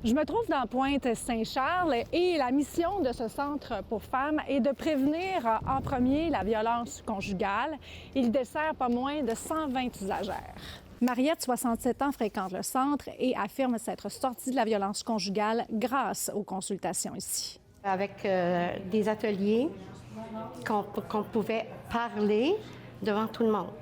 Je me trouve dans Pointe-Saint-Charles et la mission de ce centre pour femmes est de prévenir en premier la violence conjugale. Il dessert pas moins de 120 usagères. Mariette, 67 ans, fréquente le centre et affirme s'être sortie de la violence conjugale grâce aux consultations ici. Avec des ateliers qu'on pouvait parler devant tout le monde,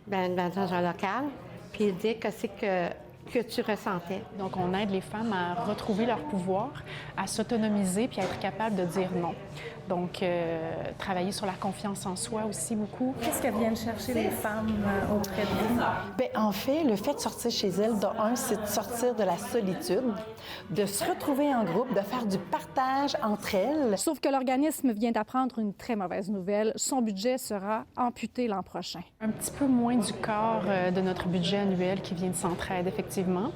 dans un local, puis dire que c'est que tu ressentais. Donc, on aide les femmes à retrouver leur pouvoir, à s'autonomiser puis à être capable de dire non. Donc, travailler sur la confiance en soi aussi beaucoup. Qu'est-ce qu'elles viennent chercher les femmes auprès de vous? Bien, en fait, le fait de sortir chez elles, c'est de sortir de la solitude, de se retrouver en groupe, de faire du partage entre elles. Sauf que l'organisme vient d'apprendre une très mauvaise nouvelle. Son budget sera amputé l'an prochain. Un petit peu moins du quart de notre budget annuel qui vient de Centraide, effectivement.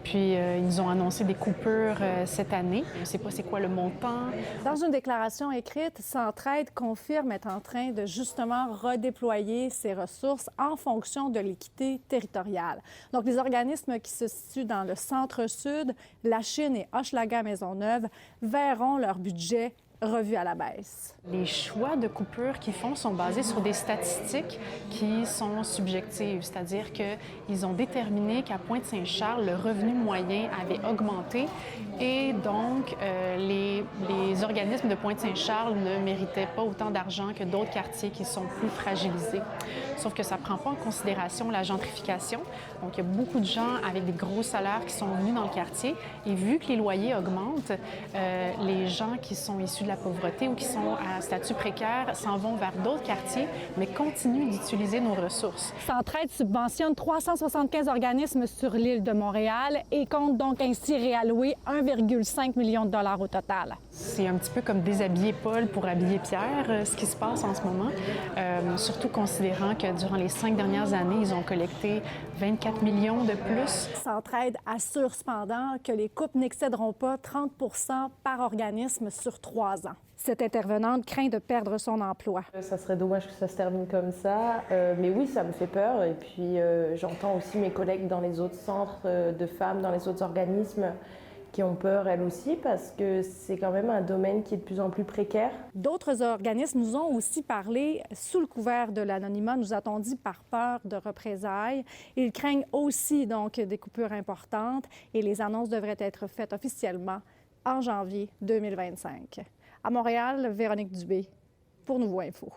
Puis, ils nous ont annoncé des coupures cette année. On ne sait pas c'est quoi le montant. Dans une déclaration écrite, Centraide confirme être en train de justement redéployer ses ressources en fonction de l'équité territoriale. Donc, les organismes qui se situent dans le centre-sud, la Chine et Hochelaga-Maisonneuve verront leur budget revu à la baisse. Les choix de coupures qu'ils font sont basés sur des statistiques qui sont subjectives, c'est-à-dire qu'ils ont déterminé qu'à Pointe-Saint-Charles, le revenu moyen avait augmenté et donc les organismes de Pointe-Saint-Charles ne méritaient pas autant d'argent que d'autres quartiers qui sont plus fragilisés. Sauf que ça ne prend pas en considération la gentrification. Donc, il y a beaucoup de gens avec des gros salaires qui sont venus dans le quartier et vu que les loyers augmentent, les gens qui sont issus de la pauvreté ou qui sont à statut précaire s'en vont vers d'autres quartiers, mais continuent d'utiliser nos ressources. Centraide subventionne 375 organismes sur l'île de Montréal et compte donc ainsi réallouer 1,5 million de dollars au total. C'est un petit peu comme déshabiller Paul pour habiller Pierre, ce qui se passe en ce moment, surtout considérant que durant les 5 dernières années, ils ont collecté 24 millions de plus. Centraide assure cependant que les coupes n'excéderont pas 30 % par organisme sur 3 ans. Cette intervenante craint de perdre son emploi. Ça serait dommage que ça se termine comme ça, mais oui, ça me fait peur. Et puis, j'entends aussi mes collègues dans les autres centres de femmes, dans les autres organismes, qui ont peur, elles aussi, parce que c'est quand même un domaine qui est de plus en plus précaire. D'autres organismes nous ont aussi parlé sous le couvert de l'anonymat, nous a-t-on dit, par peur de représailles. Ils craignent aussi donc des coupures importantes et les annonces devraient être faites officiellement en janvier 2025. À Montréal, Véronique Dubé pour Nouveau Info.